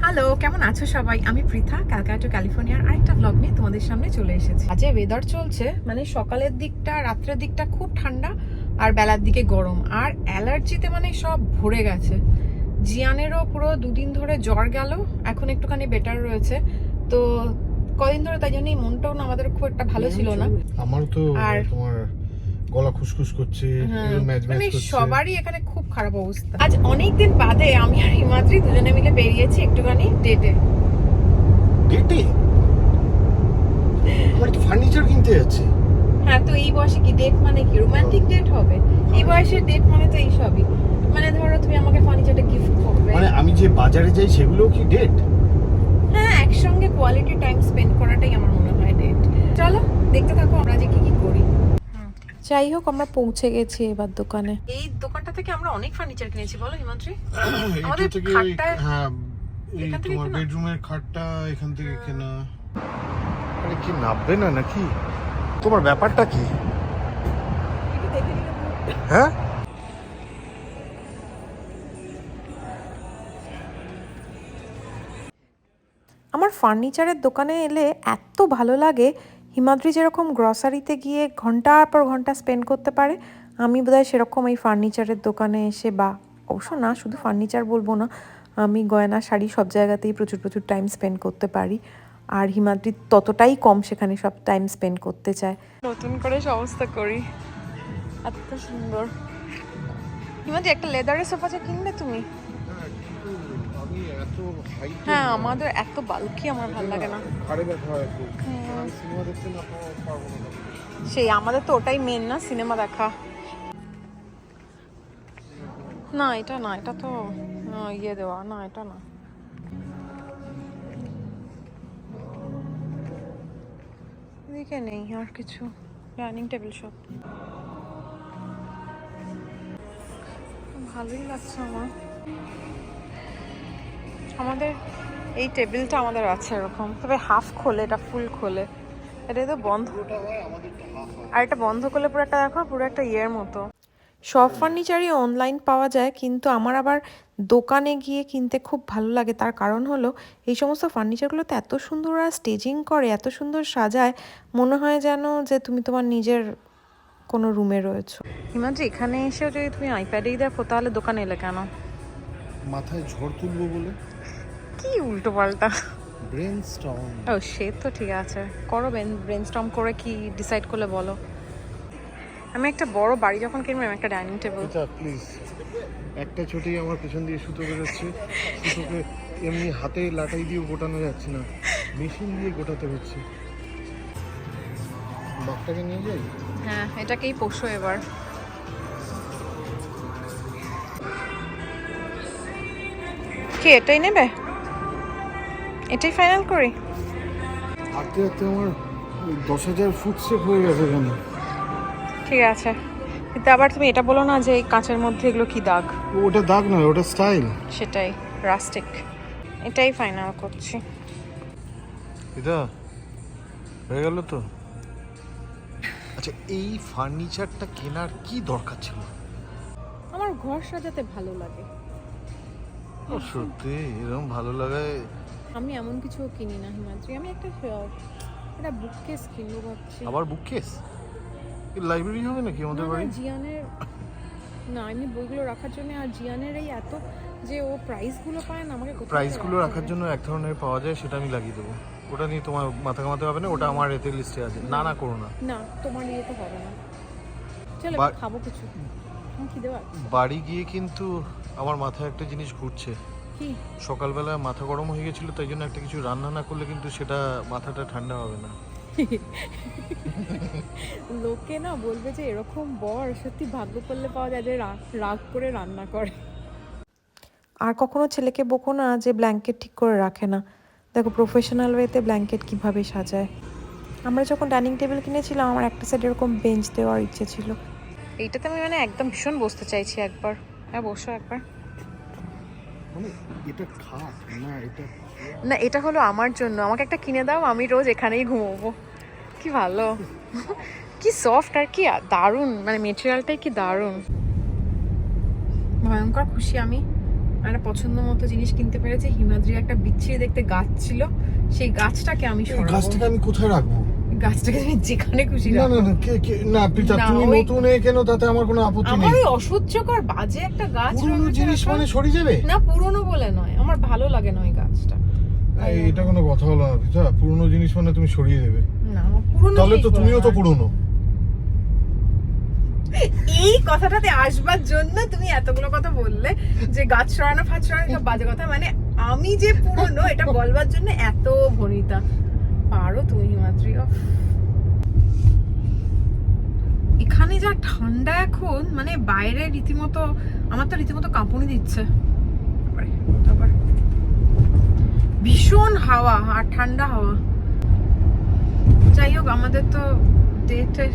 Hello, কেমন আছো সবাই? আমি পৃথা, ক্যালকাটা টু ক্যালিফোর্নিয়ার আরেকটা ব্লগ নিয়ে তোমাদের সামনে চলে এসেছি। আজকে ওয়েদার চলছে মানে সকালের দিকটা, রাত্রের দিকটা খুব ঠান্ডা আর বেলার দিকে গরম। আর অ্যালার্জিতে মানে সব ভরে গেছে। জিয়ানেরও পুরো দুদিন ধরে জ্বর গেল, এখন একটুখানি বেটার রয়েছে। তো কদিন ধরে তাই জন্যই মনটাও না আমাদের খুব একটা ভালো ছিল না। আমার তো আর তোমার গলা খুশখুশ করছে, ম্যাচ মানে করছে। সবারই এখানে খুব খারাপ অবস্থা। আজ অনেকদিন বাদে আমি আর হিমাদ্রি দুজনে মিলে বেরিয়েছি একটুখানি ডেটে। ডেটে? আমার তো ফার্নিচার কিনতে যাচ্ছে। হ্যাঁ, তো এই বয়সে কি ডেট মানে কি রোমান্টিক ডেট হবে? এই বয়সে ডেট মানে তো এই সবই। মানে ধরো তুমি আমাকে ফার্নিচারটা গিফট করবে, মানে আমি যে বাজারে যাই সেগুলো কি ডেট? হ্যাঁ, একসঙ্গে কোয়ালিটি টাইম স্পেন্ড করাটাই আমার মনে হয় ডেট। চলো দেখতে থাকো আমরা যে কি করি। যাই হোক, আমরা পৌঁছে গেছি এবার দোকানে। এই দোকানটা থেকে আমরা অনেক ফার্নিচার কিনেছি, বলো হিমাদ্রি? এটা আমাদের থেকে খাটটা- হ্যাঁ, এই এখান থেকে তোমার কেনা? বেডরুমের খাটটা এখান থেকে কেনা। আরে কি নাববে না নাকি? তোমার ব্যাপারটা কি? হ্যাঁ, আমার ফার্নিচারের দোকানে এলে এত ভালো লাগে। হিমাদ্রি যেরকম গ্রসারিতে গিয়ে ঘন্টার পর ঘন্টা স্পেন্ড করতে পারে, আমি বোধহয় সেরকম এই ফার্নিচারের দোকানে এসে, বা অবশ্য না, শুধু ফার্নিচার বলবো না, আমি গয়না শাড়ি সব জায়গাতেই প্রচুর প্রচুর টাইম স্পেন্ড করতে পারি। আর হিমাদ্রি ততটাই কম সেখানে সব টাইম স্পেন্ড করতে চায়। নতুন করে সমস্ত করি, এত সুন্দর। হিমাদ্রি একটা লেদারের সোফা চেয়ার কিনবে তুমি? আমি এত হাইট, হ্যাঁ, আমাদের এত বালকি আমার ভালো লাগে না। ঘাড়ে ব্যথা হয় খুব। আমি সিনেমা দেখতে না পারবো না। সেই আমাদের তো ওটাই মেন না, সিনেমা দেখা। না এটা না, এটা তো ইয়ে দেওয়া না, এটা না। এদিকে নেই আর কিছু, ডাইনিং টেবিল সব ভালোই লাগছে আমার। আমাদের এই টেবিলটা আমাদের আছে এরকম, তবে হাফ খোলে, এটা ফুল খোলে। এটা তো বন্ধ, আর এটা বন্ধ করলে পুরো একটা দেখো, পুরো একটা ইয়ের মতো। সব ফার্নিচারই অনলাইন পাওয়া যায়, কিন্তু আমার আবার দোকানে গিয়ে কিনতে খুব ভালো লাগে। তার কারণ হলো এই সমস্ত ফার্নিচারগুলোতে এত সুন্দর আর স্টেজিং করে, এত সুন্দর সাজায়, মনে হয় যেন যে তুমি তোমার নিজের কোনো রুমে রয়েছো। হিমাদ্রি, এখানে এসেও যদি তুমি আইপ্যাডেই দেখো তাহলে দোকানে এলে কেন? মাথায় ঝড় তুলবো বলে। কি উল্টো পাল্টা। ব্রেনস্টর্ম। ও সে তো ঠিক আছে, করো ব্রেনস্টর্ম করে কি ডিসাইড করলে বলো। আমি একটা বড় বাড়ি যখন কিনবো, আমি একটা ডাইনিং টেবিল। আচ্ছা প্লিজ, একটা ছুটি আমার পেছন দিয়ে সুতো বেরোচ্ছে। সুতোকে এমনি হাতে লাটাই দিয়ে গোটানো যাচ্ছে না, মেশিন দিয়ে গোটাতে হচ্ছে। বাঘটাকে নিয়ে যাই। হ্যাঁ, এটাকেই পোষো এবার। কি এটাই নেবে? এটাই ফাইনাল করি। হাঁটতে হাঁটতে আমার 10,000 ফুট স্টেপ হয়ে গেছে এখানে। ঠিক আছে, কিন্তু আবার তুমি এটা বলো না যে এই কাঁচের মধ্যে এগুলো কি দাগ। ওটা দাগ নয়, ওটা স্টাইল। সেটাই, রাস্টিক। এটাই ফাইনাল করছি। এটা হয়ে গেল তো। আচ্ছা, এই ফার্নিচারটা কেনার কি দরকার ছিল? আমার ঘর সাজাতে ভালো লাগে। ও সত্যি এরকম ভালো লাগায়? আমি এমন কিছু কিনি না হিমাদ্রি, আমি একটা বুককেস কিনবো ভাবছি। আবার বুককেস? লাইব্রেরি হবে নাকি আমাদের বাড়ি? জিয়ানের না, এমনি বইগুলো রাখার জন্য। আর জিয়ানের এই এত যে ও প্রাইসগুলো পায় না, আমাকে কোথাও প্রাইসগুলো রাখার জন্য এক ধরনের পাওয়া যায়, সেটা আমি লাগিয়ে দেবো। ওটা নিয়ে তোমার মাথা কামাতে হবে না, ওটা আমার এতে লিস্টে আছে। না না করো না। না, তোমার নিয়ে তো হবে না। চলো খাবো কিছু, খিদে পাচ্ছে। বাড়ি গিয়ে কিন্তু আমার মাথায় একটা জিনিস ঘুরছে। কি? সকালবেলা মাথা গরম হয়ে গেছিল, তাই জন্য একটা কিছু রান্না না করলে কিন্তু সেটা মাথাটা ঠান্ডা হবে না। লোকে না বলবে যে এরকম বর সত্যি ভাগ্য করলে পাওয়া যায় যে রাগ করে রান্না করে। আর কখনো ছেলেকে বকো না যে ব্ল্যাঙ্কেট ঠিক করে রাখে না। দেখো প্রফেশনাল ওয়েতে ব্ল্যাঙ্কেট কিভাবে সাজায়। আমরা যখন ডাইনিং টেবিল কিনেছিলাম, আমার একটা সাইড এরকম বেঞ্চ দেওয়ার ইচ্ছে ছিল। এইটাতে আমি মানে একদম ভীষণ বসতে চাইছি একবার। হ্যাঁ, বসো একবার। মানে এটা খাট না, এটা না, এটা হলো আমার জন্য, আমাকে একটা কিনে দাও, আমি রোজ এখানেই ঘুমোবো। কি ভালো, কি সফট আর কি দারুণ, মানে মেটেরিয়ালটাই কি দারুণ। ভয়ঙ্কর খুশি আমি একটা পছন্দ মতো জিনিস কিনতে পেরেছি। হিমাদ্রির একটা বিচ্ছিরি দেখতে গাছ ছিল, সেই গাছটাকে আমি এই সরাবো। গাছটাকে আমি কোথায় রাখবো? গাছটাকে তুমি যেখানে খুশি না রাখো। না না না প্রীতা, না, তুমি ওই- নতুন কেন তাতে আমার কোনো আপত্তি আমার নেই। ওই অসহ্যকর বাজে একটা গাছ পুরনো রয়েছে জিনিস রাখা। মানে সরে যাবে? না, পুরনো বলে নয়, আমার ভালো লাগে না ওই গাছটা। এটা কোনো কথা হলো না প্রীতা, পুরনো জিনিস মানে তুমি সরিয়ে দেবে? না, আমার পুরনো তাহলে জিনিস তো বলে তুমিও তো নয়। পুরনো। এই কথাটাতে আসবার জন্য তুমি এতগুলো কথা বললে যে গাছ সরানো ফাছ সরানো সব বাজে কথা, মানে আমি যে পুরনো এটা বলবার জন্য এত ভনিতা পারো তুমি হিমাদ্রি। এখানে যা ঠান্ডা এখন, মানে বাইরে রীতিমতো আমার তো রীতিমতো কাঁপুনি দিচ্ছে। তারপর ভীষণ হাওয়া আর ঠান্ডা হাওয়া। যাই হোক, আমাদের তো ডেটে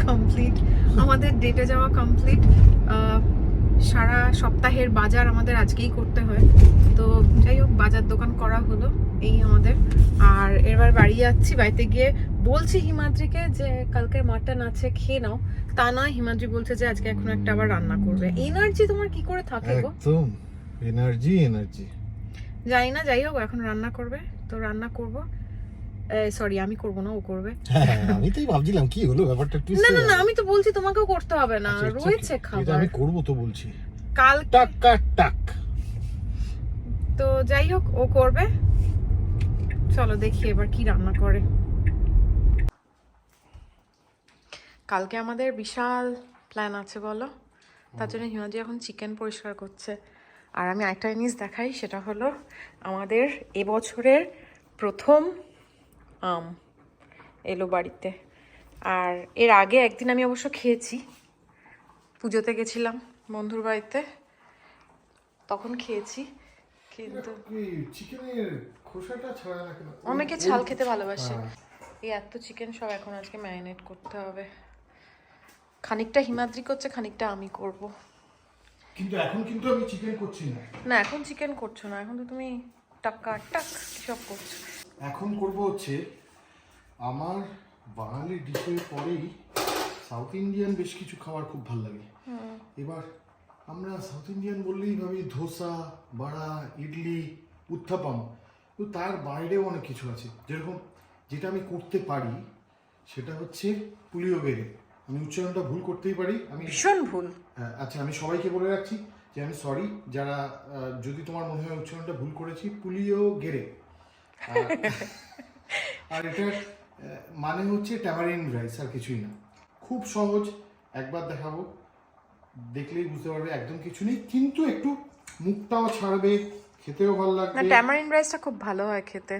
কমপ্লিট, আমাদের ডেটে যাওয়া কমপ্লিট। সারা সপ্তাহের বাজার আমাদের আজকেই করতে হয়, তো যাই হোক বাজার দোকান করা হলো এই আমাদের। আর এবার বাড়ি যাচ্ছি, বাড়িতে গিয়ে বলছি হিমাদ্রিকে যে কালকে মাটন আছে খেয়ে নাও, তা নয় হিমাদ্রি বলছে যে আজকে এখন একটা আবার রান্না করবে। এনার্জি তোমার কি করে থাকে গো? একদম এনার্জি। জানি না, যাই হোক এখন রান্না করবে, তো রান্না করবো। সরি, আমি করবো না, ও করবে। হ্যাঁ, আমি তাই ভাবছিলাম কি হলো ব্যাপারটা। না না না, আমি তো বলছি তোমাকেও করতে হবে না, রয়েছে খাবার। আমি করব তো বলছি। কাল টাক টাক। তো যাই হোক ও করবে, চলো দেখি এবার কি রান্না করে। কালকে আমাদের বিশাল প্ল্যান আছে বলো, তার জন্য হিমাদ্রি এখন চিকেন পরিষ্কার করছে। আর আমি একটা জিনিস দেখাই, সেটা হলো আমাদের এবছরের প্রথম আম এলো বাড়িতে। আর এর আগে একদিন আমি অবশ্য খেয়েছি, পুজোতে গেছিলাম বন্ধুর বাড়িতে, তখন খেয়েছি, কিন্তু চিকেনের খোসাটা ছাড়া না কেন? অনেকে ছাল খেতে ভালোবাসে। এই এত চিকেন সব এখন আজকে ম্যারিনেট করতে হবে। খানিকটা হিমাদ্রি করছে, খানিকটা আমি করব। কিন্তু এখন কিন্তু আমি চিকেন করছি না। না, এখন চিকেন করছো না, এখন তো তুমি টাকা টাক সব করছো। এখন করব হচ্ছে আমার বাঙালি ডিশের পরেই সাউথ ইন্ডিয়ান বেশ কিছু খাবার খুব ভালো লাগে। এবার আমরা সাউথ ইন্ডিয়ান বললেই ভাবি ধোসা, বড়া, ইডলি, উত্থাপাম, তো তার বাইরেও অনেক কিছু আছে। যেরকম যেটা আমি করতে পারি সেটা হচ্ছে পুলিওগেরে। আমি উচ্চারণটা ভুল করতেই পারি, আমি ভীষণ ভুল। আচ্ছা, আমি সবাইকে বলে রাখছি যে আমি সরি যারা যদি তোমার মনে হয় উচ্চারণটা ভুল করেছি। পুলিওগেরে আর এটা মানে হচ্ছে ট্যামারিন্ড রাইস, আর কিছুই না। খুব সহজ, একবার দেখাবো, দেখলেই বুঝতে পারবে একদম কিছু নেই, কিন্তু একটু মুখটাও ছাড়বে, খেতেও ভালো না, লাগবে। ট্যামারিন রাইসটা খুব ভালো হয় খেতে।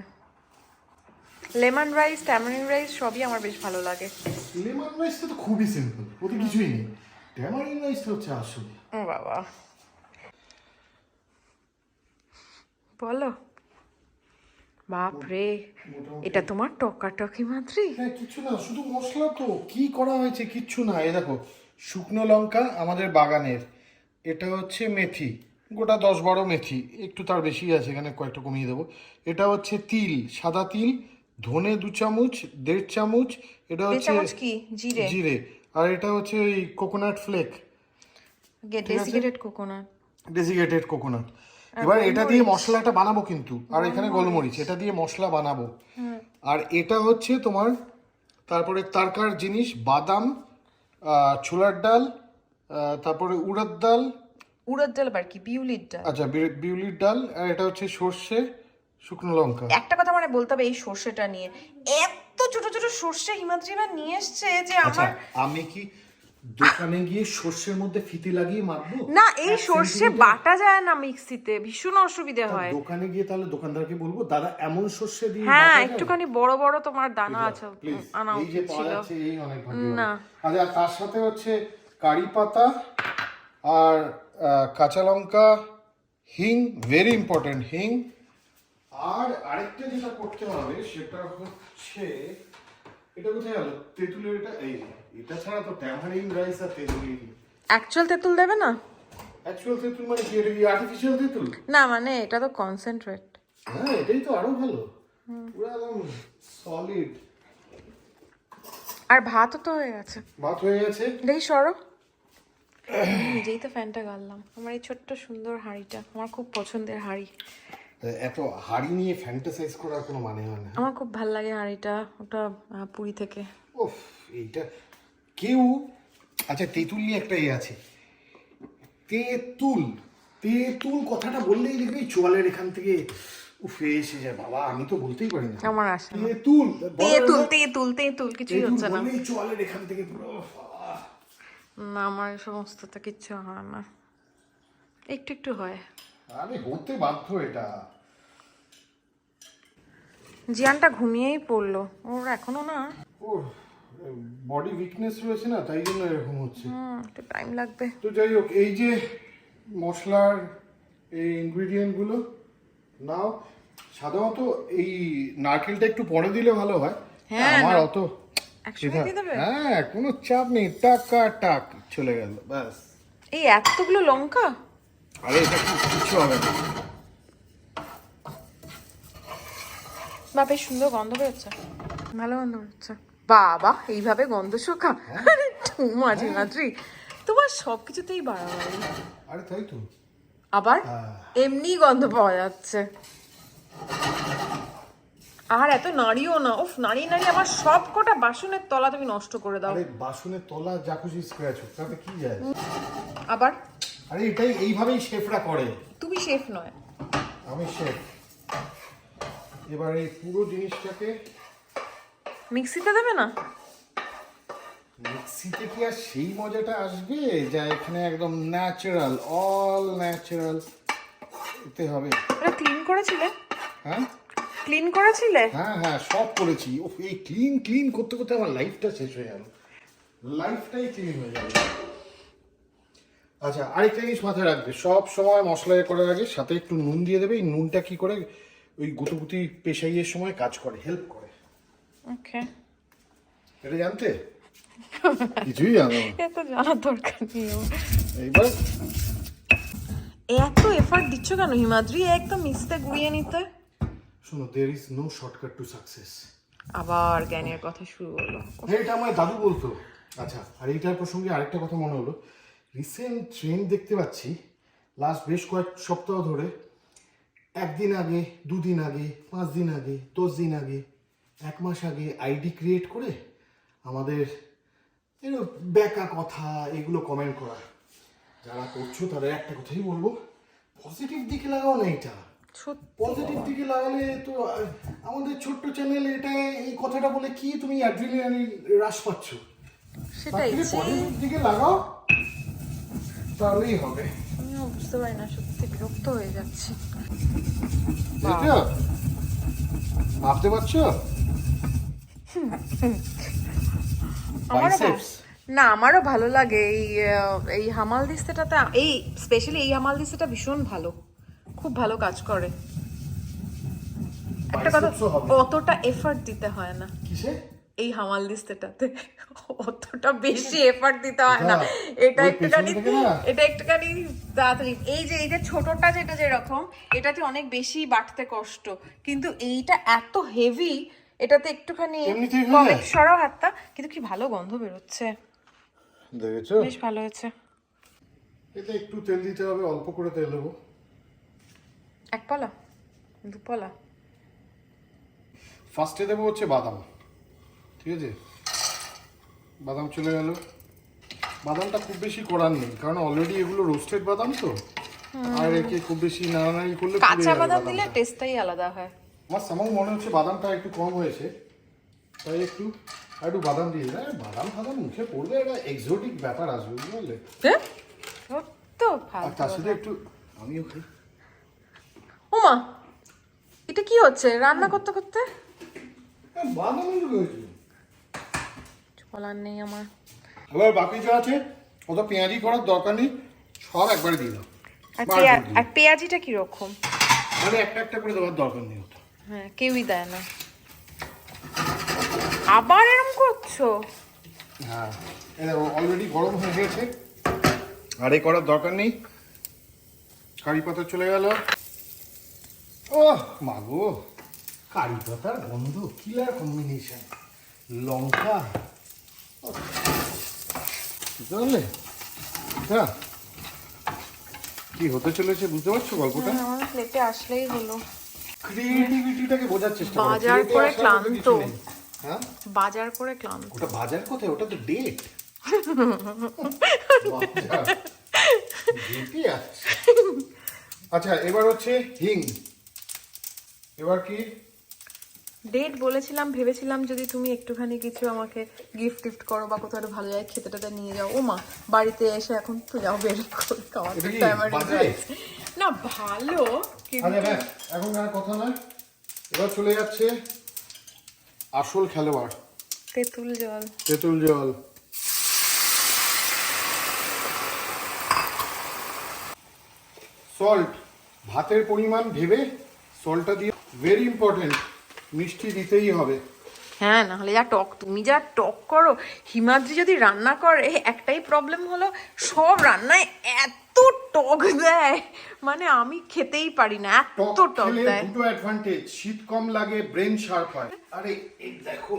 লেমন রাইস, ট্যামারিন রাইস সবই আমার বেশ ভালো লাগে। লেমন রাইসটা তো খুবই সিম্পল, ওতে কিছুই নেই। ট্যামারিন্ড রাইসটা হচ্ছে আসলে। ও বাবা, বলো। বাপরে, এটা তোমার টকাটকি মাত্রি। হ্যাঁ, কিছু না, শুধু মশলা তো কি করা হয়েছে, কিচ্ছু না। এই দেখো, শুকনো লঙ্কা আমাদের বাগানের, এটা হচ্ছে মেথি, গোটা 10-12 মেথি, একটু তার বেশি আছে, এখানে কয়েকটা কমিয়ে দেবো। এটা হচ্ছে তিল, সাদা তিল, ধনে 2 চামচ, 1.5 চামচ, এটা হচ্ছে কি জিরে? জিরে, আর এটা হচ্ছে ওই coconut flake, desiccated coconut. Desiccated coconut. এবার এটা দিয়ে মশলাটা বানাবো কিন্তু, আর এখানে গোলমরিচ, এটা দিয়ে মশলা বানাবো। আর এটা হচ্ছে তোমার তারপরে তারকার জিনিস, বাদাম, ছোলার ডাল, তারপরে উড়দ ডাল। উড়দ ডাল আবার কি? বিউলির ডাল। আচ্ছা, বিউলির ডাল, আর এটা হচ্ছে সর্ষে, শুকনো লঙ্কা। একটা কথা মানে বলতে হবে এই সর্ষেটা নিয়ে, এত ছোট ছোট সর্ষে হিমাদ্রিরা নিয়ে এসছে যে আচ্ছা, আমার। আমি কি দোকানে গিয়ে সর্ষের মধ্যে ফিতে লাগিয়ে মাখবো? না, এই সর্ষে বাটা যায় না মিক্সিতে, ভীষণ অসুবিধা হয়। দোকানে গিয়ে তাহলে দোকানদারকে বলবো, দাদা এমন সর্ষে দিয়ে হ্যাঁ, বাটা যায়? একটুখানি বড় বড় তোমার দানা আছে, Please, আনা এই যে উচিত পাওয়া ছিল। যাচ্ছে এই অনেক ভালো। না। আচ্ছা, তার সাথে হচ্ছে কারি পাতা আর কাঁচা লঙ্কা, হিং, ভেরি ইম্পর্টেন্ট, হিং। আর আরেকটা যেটা করতে হবে সেটা হচ্ছে, এটা কোথায় গেল তেঁতুলের, এটা এই যে, এটা ছাড়া তো ট্যামারিন্ড রাইস আর তেঁতুলই। অ্যাকচুয়াল তেঁতুল দেবে না? অ্যাকচুয়াল তেঁতুল মানে কি? এটা কি আর্টিফিশিয়াল তেঁতুল? না, মানে এটা তো কনসেন্ট্রেট। হ্যাঁ, এটাই তো আরো ভালো, পুরো একদম সলিড। আর ভাতও তো হয়ে গেছে। ভাত হয়ে গেছে। দেখি সরো। আমি নিজেই তো ফ্যানটা গাললাম। আমার এই ছোট্ট সুন্দর হাঁড়িটা আমার খুব পছন্দের হাঁড়ি। এত হাড়ি নিয়ে ফ্যান্টাসাইজ করার কোনো মানে হয় না। আমার খুব ভাল লাগে হাঁড়িটা, ওটা পুরী থেকে। ওফ, এইটা কেউ, আচ্ছা তেঁতুল নিয়ে একটা আছে, তেঁতুল তেঁতুল কথাটা বললেই দেখবি চোয়ালের এখান থেকে উফে এসে যায় বাবা, আমি তো বলতেই পারি না। আমার আসে না। তেঁতুল তেঁতুল তেঁতুল তেঁতুল কিছুই হচ্ছে না। বললেই চোয়ালের এখান থেকে পুরো না, আমার এই সমস্তটা কিচ্ছু হয় না, একটু একটু হয়। আরে হতে বাধ্য এটা। জিয়ানটা ঘুমিয়েই পড়লো, ওর এখনো না, ওর বডি উইকনেস রয়েছে না, তাই জন্য এরকম হচ্ছে। একটু টাইম লাগবে। তো যাই হোক, এই যে মশলার এই ইনগ্রিডিয়েন্ট গুলো নাও। সাধারণত এই নারকেলটা একটু পরে দিলে ভালো হয়। হ্যাঁ, আমার অত একসঙ্গে দিয়ে দেবে? হ্যাঁ, কোনো চাপ নেই, টাকা টাক চলে গেল ব্যাস। এই এতগুলো লঙ্কা? আরে এটা কিছু হবে না। বা বেশ সুন্দর গন্ধ বেরোচ্ছে, ভালো গন্ধ বেরোচ্ছে। বাবা, এইভাবে গন্ধ শোকা? মাঝে মাঝে তোমার সবকিছুতেই বাড়াবাড়ি। আরে তাই তো, আবার এমনি গন্ধ পাওয়া যাচ্ছে, আর এত নাড়িও না। উফ, নাড়িয়ে নাড়িয়ে আমার সব কটা বাসনের তলা তুমি নষ্ট করে দাও। আরে বাসনের তলা যা খুশি স্ক্র্যাচ হোক, তাতে কি যায়? আবার আরে এটাই, এইভাবেই শেফরা করে। তুমি শেফ নয়, আমি শেফ। এবার এই পুরো জিনিসটাকে মিক্সিতে দেবে না? মিক্সিতে কি আর সেই মজাটা আসবে যা এখানে একদম ন্যাচারাল, অল ন্যাচারাল এতে হবে। এটা ক্লিন করেছিলে? হ্যাঁ ক্লিন করেছিলে? হ্যাঁ হ্যাঁ, সব করেছি। ও, এই ক্লিন ক্লিন করতে করতে আমার লাইফটা শেষ হয়ে গেল, লাইফটাই ক্লিন হয়ে যাবে। আচ্ছা, আরেকটা জিনিস মাথায় রাখবে, সব সময় মশলা করার আগে সাথে একটু নুন দিয়ে দেবে। এই নুনটা কি করে ওই গুতুগুতি পেশাইয়ের সময় কাজ করে, হেল্প করে। ওকে, এটা জানতে কিছুই জানো না। এত জানার দরকার নেই। এইবার এত এফর্ট দিচ্ছ কেন হিমাদ্রি একদম মিক্সিতে গুঁড়িয়ে নিতে? শোনো, there is no shortcut to success. আবার জ্ঞানের কথা শুরু হলো। এটা আমার দাদু বলতো। আচ্ছা, আর এইটার প্রসঙ্গে আরেকটা কথা মনে হলো, রিসেন্ট ট্রেন্ড দেখতে পাচ্ছি লাস্ট বেশ কয়েক সপ্তাহ ধরে, একদিন আগে, দুদিন আগে, 5 দিন আগে, 10 দিন আগে, 1 মাস আগে আইডি ক্রিয়েট করে আমাদের ব্যাকা কথা এগুলো কমেন্ট করা। যারা করছো তাদের একটা কথাই বলবো, পজিটিভ দিকে লাগাও না এটা। পজিটিভ দিকে লাগালে তো আমাদের ছোট্ট চ্যানেল, এটা এই কথাটা বলে কি তুমি অ্যাড্রিনালিন হ্রাস পাচ্ছ? সেটাই পজিটিভ দিকে লাগাও, তাহলেই হবে। আমিও বুঝতে পারি না, সত্যি বিরক্ত হয়ে যাচ্ছি। বুঝছো? ভাবতে পারছো? বাইসেপস। না, আমারও ভালো লাগে এই হামাল দিস্তাটাতে, এই স্পেশালি এই হামাল দিস্তাটা ভীষণ ভালো, খুব ভালো কাজ করে। একটা কথা, অতটা এফর্ট দিতে হয় না কিসে? এই হামাল দিস্তাটাতে, অতটা বেশি এফর্ট দিতে হয় না। এটা একটুখানি তাড়াতাড়ি। এই যে ছোটটা যেটা যেরকম, এটাতে অনেক বেশি বাটতে কষ্ট, কিন্তু এইটা এত হেভি, এটাতে একটুখানি কমে সরাও হাতটা, কিন্তু কি ভালো গন্ধ বেরোচ্ছে। দেখেছো? বেশ ভালো হয়েছে। এতে একটু তেল দিতে হবে, অল্প করে তেল দেবো। 1 পলা 2 পলা। ফার্স্টে দেবো হচ্ছে বাদাম, ঠিক আছে? বাদাম চলে গেল। বাদামটা খুব বেশি করার নেই, কারণ অলরেডি এগুলো রোস্টেড বাদাম তো, আর একে খুব বেশি নাড়ানাড়ি করলে কাঁচা বাদাম দিলে টেস্টটাই আলাদা হয়। আমার মনে হচ্ছে বাদামটা একটু কম হয়েছে, তাই একটু বাদাম দিয়ে দেয়। বাদাম ফাদাম মুখে পড়বে, একটা এক্সোটিক ব্যাপার আসবে, বুঝলে? তো আর তার সাথে একটু আমিও খাই। ওমা, এটা কি হচ্ছে রান্না করতে করতে? বাদামের হয়েছে, বলার নেই আমার। এবার বাকি যা আছে অত পেঁয়াজি করার দরকার নেই, সব একবারে দিয়ে দাও। আর পেঁয়াজিটা কিরকম? মানে একটা একটা করে দেওয়ার দরকার নেই ওটা। হ্যাঁ, কেউই দেয় না। আবার এরকম করছো? হ্যাঁ, এটা অলরেডি গরম হয়ে গেছে, আর এ করার দরকার নেই। কারি পাতা চলে গেল। ও মাগো, কারি পাতার গন্ধ, কিলার কম্বিনেশন। লঙ্কা, বুঝতে পারলে? হ্যাঁ, কি হতে চলেছে বুঝতে পারছো গল্পটা? আমার প্লেটে আসলেই হলো। ক্রিয়েটিভিটিটাকে বোঝার চেষ্টা করো। বাজার প্লেটে করে আসার মতো কিছু ক্লান্ত। নেই। হ্যাঁ, বাজার করে ক্লান্ত। ওটা বাজার কোথায়? ওটা তো ডেট। আচ্ছা, এবার হচ্ছে হিং। এবার কি? ডেট বলেছিলাম, ভেবেছিলাম যদি তুমি একটুখানি কিছু আমাকে গিফট টিফট করো বা কোথাও একটা ভালো জায়গায় খেতে টেতে নিয়ে যাও। ও মা, বাড়িতে এসে এখন তো যাও বের করে খাওয়াতে। এটা কি family বাজে? rice। না ভালো, কিন্তু আরে ব্যাস, এখন আর কথা নয়। এবার চলে যাচ্ছে আসল খেলোয়াড়, তেঁতুল জল। তেঁতুল জল। সল্ট, ভাতের পরিমাণ ভেবে সল্টটা দিয়ে, ভেরি ইম্পর্টেন্ট, মিষ্টি দিতেই হবে। হ্যাঁ, নাহলে যা টক, তুমি যা টক করো। হিমাদ্রি যদি রান্না করে, একটাই প্রবলেম হলো সব রান্নায় এত টক দেয়, মানে আমি খেতেই পারি না, এত টক খেলে দেয়। দুটো অ্যাডভান্টেজ, শীত কম লাগে, ব্রেন শার্প হয়। আরে এই দেখো,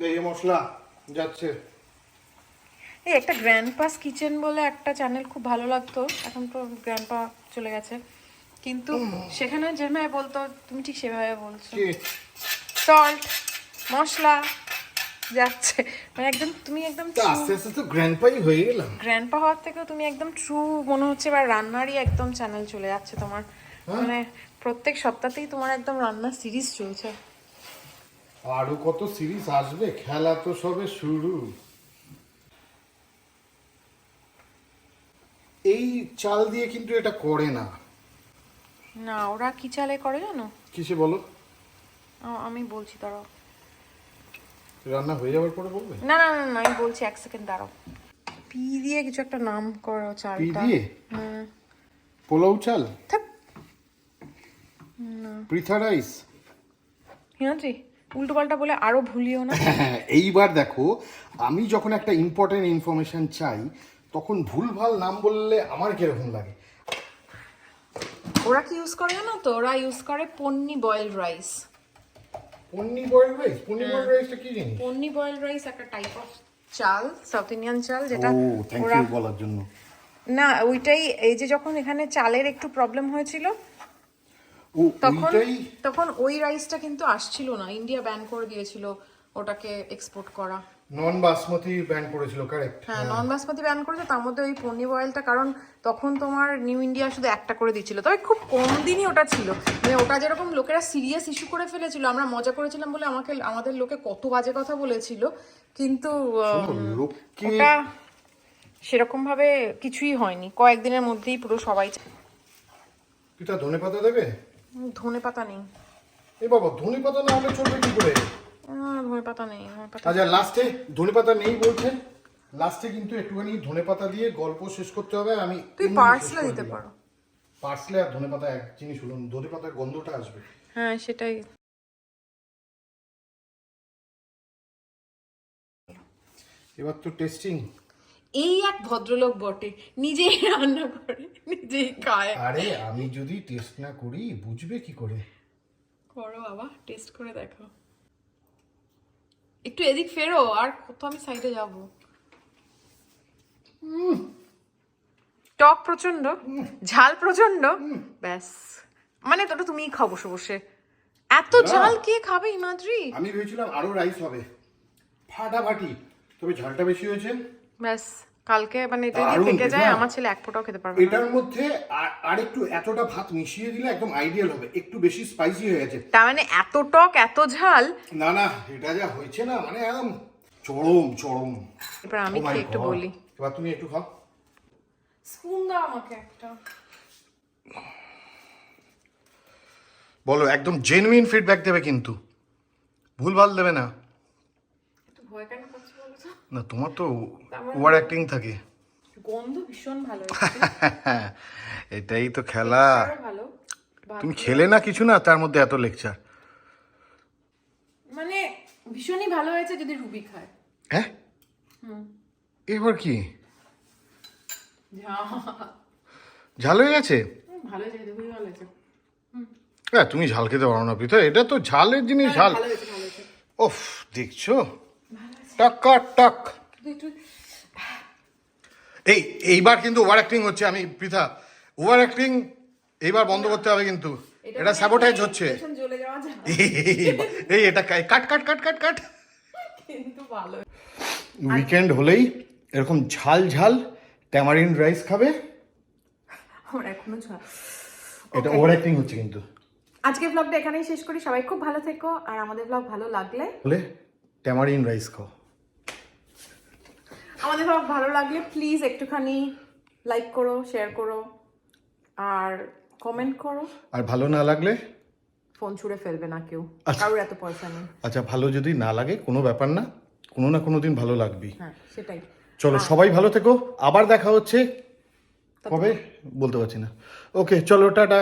এই মশলা যাচ্ছে। এই একটা গ্র্যান্ডপাস কিচেন বলে একটা চ্যানেল খুব ভালো লাগতো, এখন তো গ্র্যান্ডপা চলে গেছে, কিন্তু সেখানে যেভাবে বলতো তুমি ঠিক সেভাবে বলছো। কি? সল্ট, মশলা যাচ্ছে, মানে একদম তুমি একদম তা আস্তে আস্তে তো গ্র্যান্ডপাই হয়ে গেলাম। গ্র্যান্ডপা হওয়ার থেকেও তুমি একদম ট্রু মনে হচ্ছে, এবার রান্নারই একদম চ্যানেল চলে যাচ্ছে তোমার। মানে প্রত্যেক সপ্তাহতেই তোমার একদম রান্নার সিরিজ চলছে। আরো কত সিরিজ আসবে, খেলা তো সবে শুরু। এই চাল দিয়ে কিন্তু এটা করে না। না, ওরা কি চালে করে জানো? কিসে বলো? আমি বলছি, দাঁড়াও। রান্না হয়ে যাওয়ার পরে বলবে? না না না না, আমি বলছি, এক সেকেন্ড দাঁড়াও। পি দিয়ে কিছু একটা নাম করো পি চালটা। দিয়ে? পোলাও চাল, থাক। পৃথা রাইস। হিমাদ্রি, উল্টো পাল্টা বলে আরো ভুলিও না। এইবার দেখো, আমি যখন একটা ইম্পর্টেন্ট ইনফরমেশন চাই, তখন ভুলভাল নাম বললে আমার কিরকম লাগে। ওরা কি ইউজ করে জানো তো? ওরা ইউজ করে Ponni boiled rice. Ponni boiled rice? Ponni boiled রাইসটা কি জিনিস? পন্নি বয়েলড রাইস একটা টাইপ অফ চাল, সাউথ ইন্ডিয়ান চাল, যেটা ও, থ্যাংক ওরা, ইউ বলার জন্য। না ওইটাই, এই যে যখন এখানে চালের একটু প্রবলেম হয়েছিল, ও, তখন ওইটাই। তখন ওই রাইসটা কিন্তু আসছিল না, ইন্ডিয়া ব্যান করে দিয়েছিল ওটাকে এক্সপোর্ট করা। নন বাসমতি ব্যান করেছিল, কারেক্ট। হ্যাঁ, নন বাসমতি ব্যান করেছে, তার মধ্যে ওই পন্নি বয়েলটা, কারণ তখন তোমার নিউ ইন্ডিয়া শুধু একটা করে দিচ্ছিল, তবে খুব কম দিনই ওটা ছিল। মানে ওটা যেরকম লোকেরা সিরিয়াস ইস্যু করে ফেলেছিল, আমরা মজা করেছিলাম বলে আমাদের লোকে কত বাজে কথা বলেছিল, কিন্তু লোককে ওটা সেরকম ভাবে কিছুই হয়নি, কয়েকদিনের মধ্যেই পুরো সবাই। পিতা ধনে পাতা দেবে? ধনে পাতা নেই। এ বাবা, ধনে পাতা না হলে চলবে কি করে? ধনে পাতা নেই, ধনে পাতা। আচ্ছা, লাস্টে ধনে পাতা নেই বলছে, লাস্টে কিন্তু একটুখানি ধনে পাতা দিয়ে গল্প শেষ করতে হবে। আমি তুই পার্সলে দিতে পারো। পার্সলে আর ধনে পাতা এক জিনিস হলো, ধনে পাতার গন্ধটা আসবে। হ্যাঁ, সেটাই। এবার তো টেস্টিং। এই এক ভদ্রলোক বটে, নিজেই রান্না করে নিজেই খায়। আরে আমি যদি টেস্ট না করি বুঝবে কি করে? করো বাবা, টেস্ট করে দেখো। একটু এদিক ফেরো, আর কত আমি সাইডে যাব। টক প্রচন্ড, ঝাল প্রচন্ড, ব্যাস, মানে তোটা তুমিই খাও বসে বসে। এত ঝাল কে খাবে হিমাদ্রি? আমি ভেবেছিলাম আরো রাইস হবে, ফাটাফাটি, তবে ঝালটা বেশি হয়েছে। ব্যাস, কালকে মানে এটা যদি দারুণ থেকে যায়, পিঠা। আমার ছেলে এক ফোঁটাও খেতে পারবে না। এটার মধ্যে আর একটু এতটা ভাত মিশিয়ে দিলে একদম আইডিয়াল হবে, একটু বেশি স্পাইসি হয়ে গেছে। তার মানে এত টক এত ঝাল। না না, এটা যা হয়েছে না, মানে একদম চরম চরম। এবার আমি Oh my খেয়ে একটু God. বলি। এবার তুমি একটু খাও। স্পুন দাও আমাকে একটা। বলো, একদম জেনুইন ফিডব্যাক দেবে কিন্তু, ভুলভাল দেবে না। একটু ভয় কেন পাচ্ছি বলো তো? না, তোমার তো ওভার অ্যাক্টিং থাকে। গন্ধ ভীষণ ভালো হয়েছে। এটাই তো খেলা। আরো ভালো। তুমি খেলে না কিছু না, তার মধ্যে এত লেকচার। মানে ভীষণই ভালো হয়েছে যদি রুবি খায়। হ্যাঁ, এবার কি ঝাল হয়ে গেছে? ভালো হয়েছে, খুবই ভালো হয়েছে। হ্যাঁ, তুমি ঝাল খেতে পারো না পিতা, এটা তো ঝালের জিনিস, ঝাল। ভালো হয়েছে, ভালো হয়েছে। ওফ, দেখছো, টাক টাক। একটু এইবার কিন্তু ওভার অ্যাক্টিং হচ্ছে, আমি পৃথা ওভার অ্যাক্টিং এইবার বন্ধ করতে হবে কিন্তু, এটা স্যাবোটাইজ হচ্ছে। জ্বলে যাওয়া যায় এই এটা কাট কাট কাট কাট কাট। কিন্তু ভালো। উইকেন্ড হলেই এরকম ঝাল ঝাল ট্যামারিন রাইস খাবে। আমার এখনো এটা ওভার অ্যাক্টিং হচ্ছে কিন্তু। আজকের ব্লগটা এখানেই শেষ করি। সবাই খুব ভালো থেকো, আর আমাদের ব্লগ ভালো লাগলে বলে ট্যামারিন রাইস খাও। আমাদের ব্লগ ভালো লাগলে প্লিজ একটুখানি লাইক করো, শেয়ার করো আর কমেন্ট করো। আর ভালো না লাগলে ফোন ছুঁড়ে ফেলবে না কেউ, আচ্ছা। কারোর এত পয়সা নেই। আচ্ছা, ভালো যদি না লাগে কোনো ব্যাপার না, কোনো না কোনো দিন ভালো লাগবেই। হ্যাঁ সেটাই। চলো সবাই ভালো থেকো, আবার দেখা হচ্ছে কবে বলতে পারছি না। ওকে চলো, টাটা।